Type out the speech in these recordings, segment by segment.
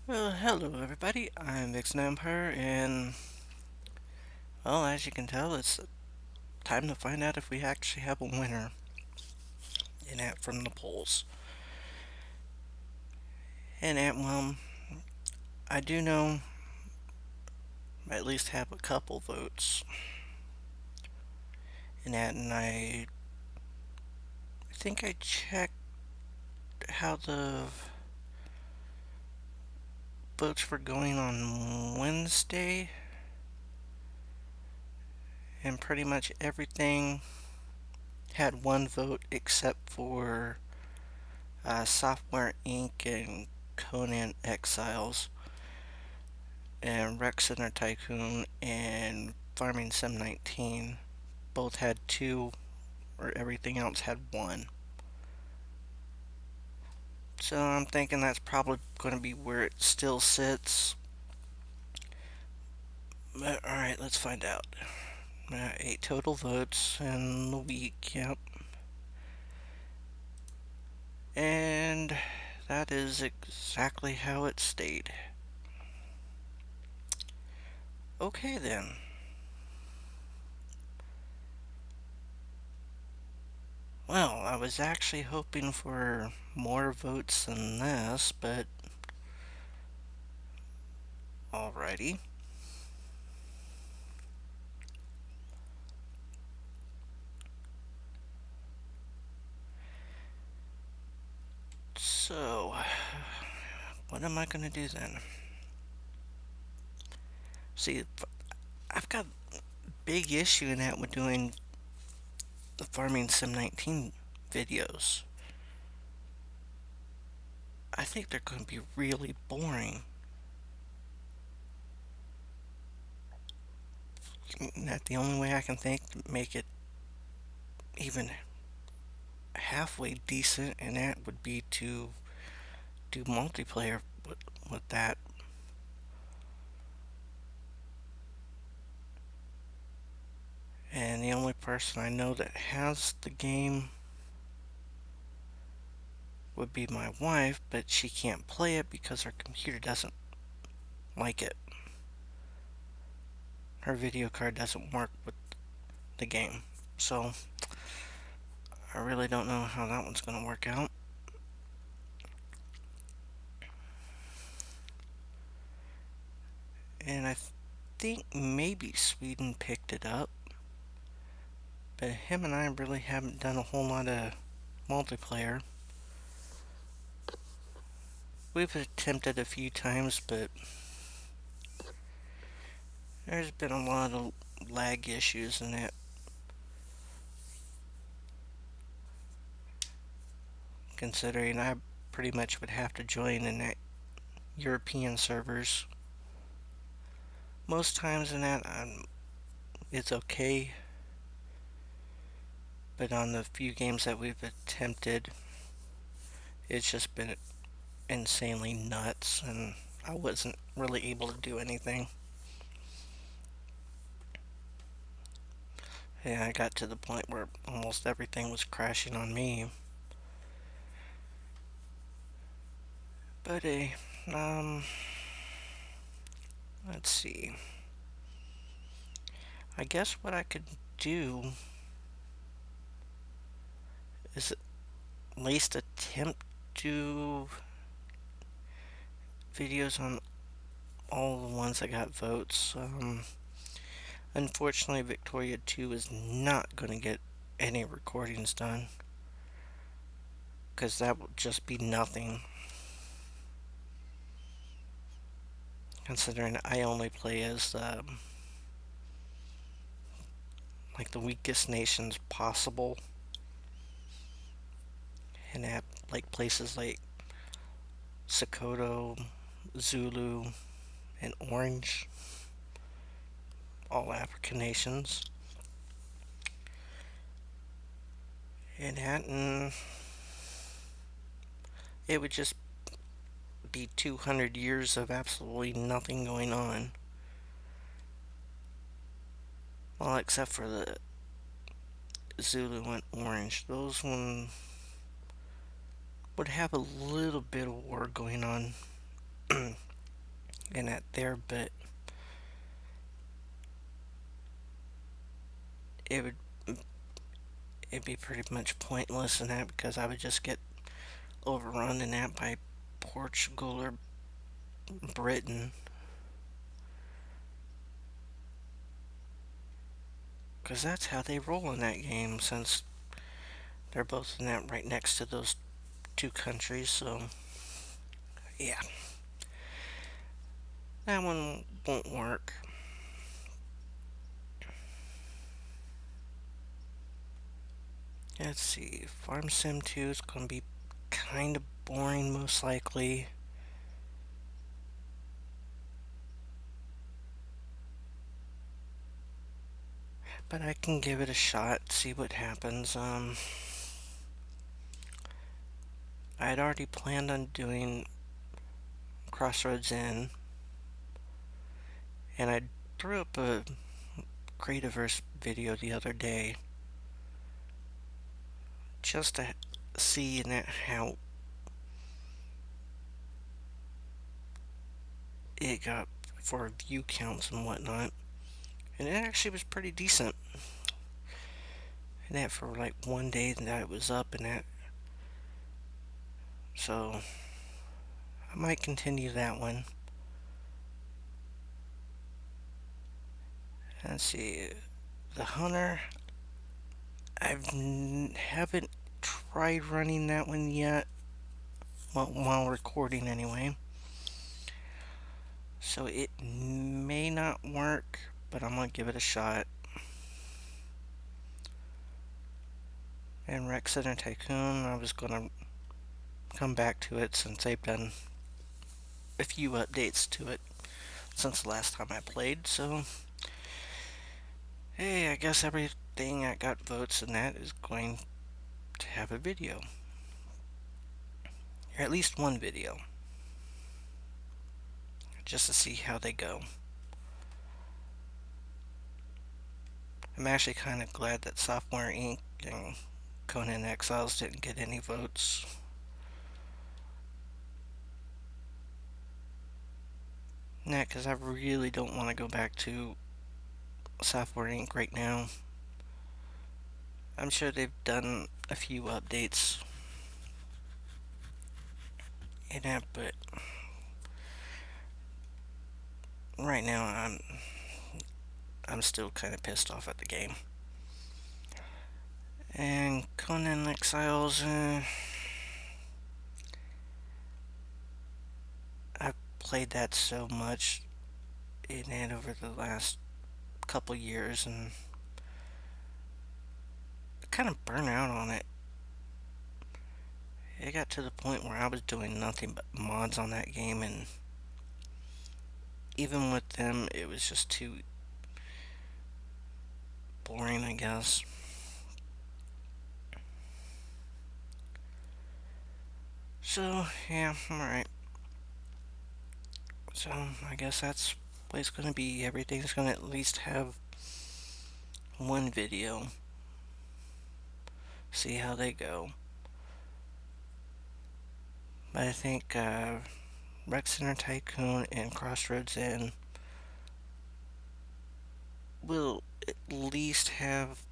Well, hello everybody. I'm Vixan Empire, and well, as you can tell, it's time to find out if we actually have a winner in that from the polls. And well, I do know I at least have a couple votes in that, and I think I checked how the votes were going on Wednesday, and pretty much everything had one vote except for Software Inc. and Conan Exiles. And Rec Center Tycoon and Farming Sim 19 both had two, or everything else had one. So I'm thinking that's probably going to be where it still sits. But alright, let's find out. 8 total votes in the week, yep. And that is exactly how it stayed. Okay then. Well, I was actually hoping for more votes than this, but alrighty. So, what am I going to do then? See, I've got a big issue in that with doing the Farming Sim 19 videos. I think they're going to be really boring. That the only way I can think to make it even halfway decent, and that would be to do multiplayer with that. And the only person I know that has the game would be my wife, but she can't play it because her computer doesn't like it. Her video card doesn't work with the game. So I really don't know how that one's going to work out. And I think maybe Sweden picked it up. But him and I really haven't done a whole lot of multiplayer. We've attempted a few times, but there's been a lot of lag issues in it. Considering I pretty much would have to join in that European servers. Most times in that, it's okay. But on the few games that we've attempted, it's just been insanely nuts, and I wasn't really able to do anything. Yeah, I got to the point where almost everything was crashing on me. But let's see. I guess what I could do is at least attempt to videos on all the ones that got votes. Unfortunately, Victoria 2 is not going to get any recordings done because that would just be nothing. Considering I only play as like the weakest nations possible, and at like places like Sokoto, Zulu, and Orange, all African nations. And it would just be 200 years of absolutely nothing going on. Well, except for the Zulu and Orange. Those one would have a little bit of war going on. in that there, but it would it'd be pretty much pointless in that because I would just get overrun in that by Portugal or Britain, because that's how they roll in that game since they're both in that right next to those two countries. So yeah, that one won't work. Let's see, Farm Sim 2 is going to be kind of boring most likely. But I can give it a shot, see what happens. I had already planned on doing Crossroads Inn, and I threw up a Creativerse video the other day just to see how it got for view counts and whatnot, and it actually was pretty decent. And that for like one day that it was up, and that, so I might continue that one. Let's see, the Hunter. Haven't tried running that one yet. Well, while recording anyway. So it may not work, but I'm gonna give it a shot. And Rec Center Tycoon, I was gonna come back to it since they've done a few updates to it since the last time I played. So, hey, I guess everything that got votes in that is going to have a video. Or at least one video. Just to see how they go. I'm actually kind of glad that Software Inc. and Conan Exiles didn't get any votes. Yeah, because I really don't want to go back to Software Inc. right now. I'm sure they've done a few updates in that, but right now I'm still kind of pissed off at the game. And Conan Exiles, I've played that so much in it over the last couple years, and kind of burnt out on it. It got to the point where I was doing nothing but mods on that game, and even with them, it was just too boring, I guess. So, yeah, alright. So, I guess that's what it's gonna be. Everything's gonna at least have one video. See how they go. But I think Rec Center Tycoon and Crossroads Inn will at least have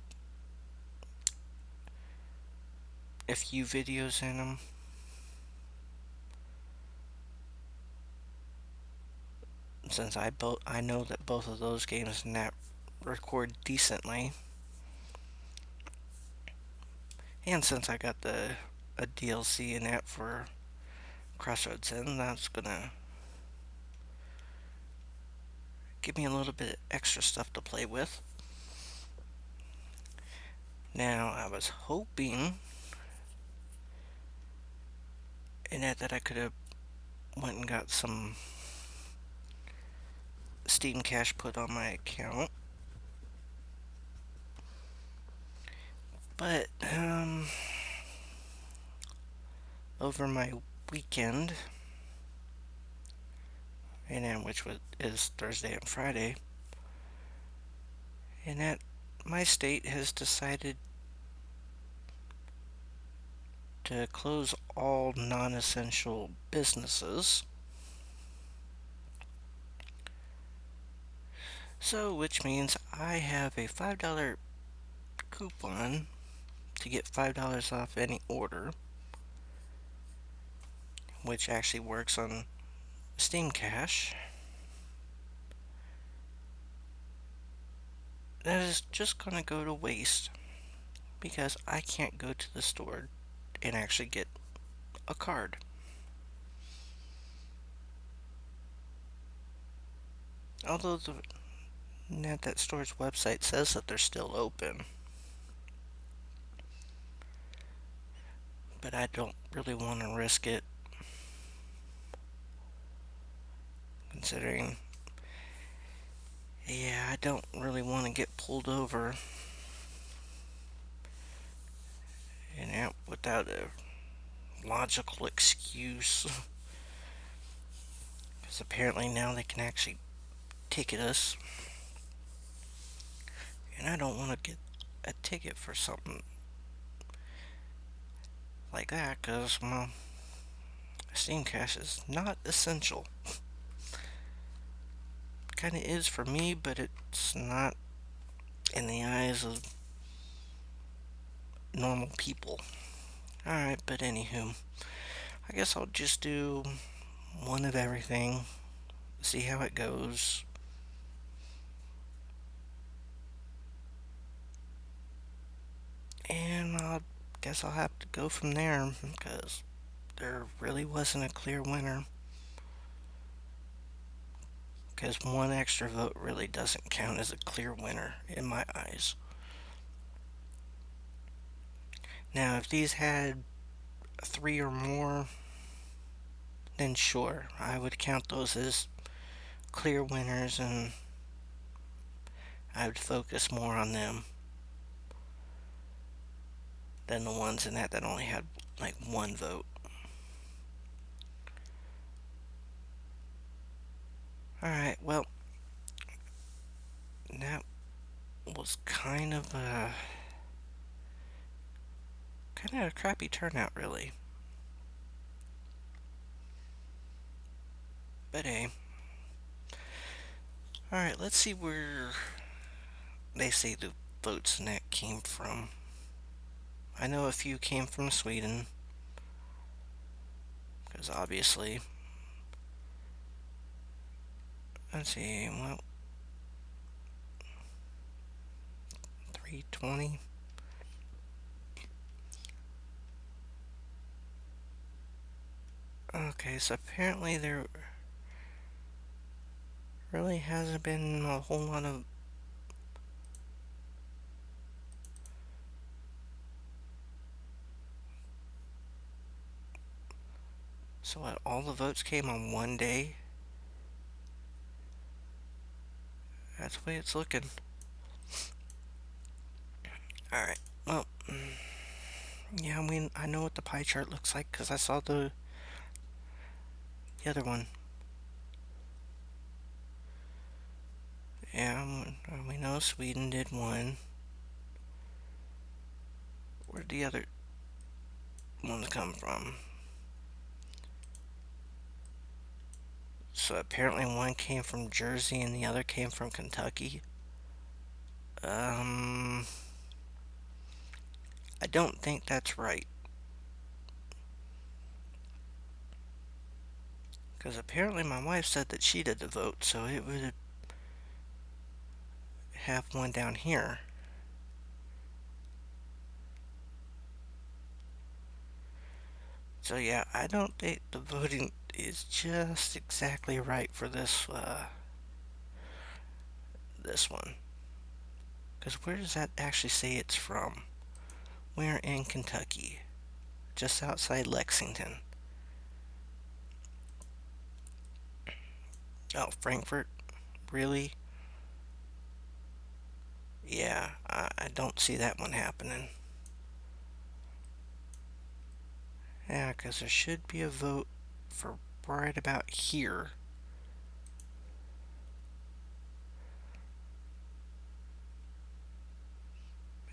a few videos in them. Since I know that both of those games not record decently, and since I got a DLC in that for Crossroads Inn, that's gonna give me a little bit of extra stuff to play with. Now I was hoping in that I could have went and got some Steam Cash put on my account, but over my weekend, and which is Thursday and Friday, and that my state has decided to close all non-essential businesses. So, which means I have a $5 coupon to get $5 off any order, which actually works on Steam Cash. That is just going to go to waste because I can't go to the store and actually get a card. Although that store's website says that they're still open. But I don't really want to risk it, considering, yeah, I don't really want to get pulled over and out without a logical excuse. Because apparently now they can actually ticket us, and I don't want to get a ticket for something like that, because, well, Steam Cash is not essential. Kind of is for me, but it's not in the eyes of normal people. Alright, but anywho, I guess I'll just do one of everything, see how it goes. And I guess I'll have to go from there because there really wasn't a clear winner. Because one extra vote really doesn't count as a clear winner in my eyes. Now, if these had 3 or more, then sure, I would count those as clear winners and I would focus more on them than the ones in that only had like one vote. Alright, well, that was kind of a crappy turnout, really. But hey. Alright, let's see where they say the votes in that came from. I know a few came from Sweden, because obviously. Let's see, well, 320. Okay, so apparently there really hasn't been a whole lot of so what, all the votes came on one day? That's the way it's looking. Alright, well, yeah, I mean, I know what the pie chart looks like because I saw the other one. Yeah, we know Sweden did one. Where'd the other ones come from? So apparently one came from Jersey and the other came from Kentucky. I don't think that's right. Because apparently my wife said that she did the vote, so it would have one down here. So yeah, I don't think the voting is just exactly right for this one. Because where does that actually say it's from? We're in Kentucky, just outside Lexington. Oh, Frankfurt? Really? Yeah, I don't see that one happening. Yeah, because there should be a vote for right about here.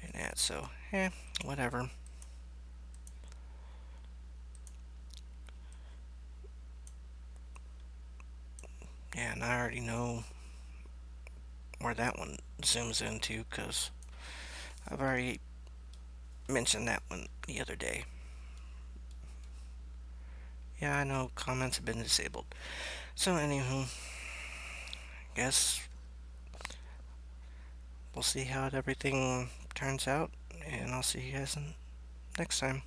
And that, so, whatever. Yeah, and I already know where that one zooms into, because I've already mentioned that one the other day. Yeah, I know comments have been disabled. So, anywho, guess we'll see how everything turns out, and I'll see you guys next time.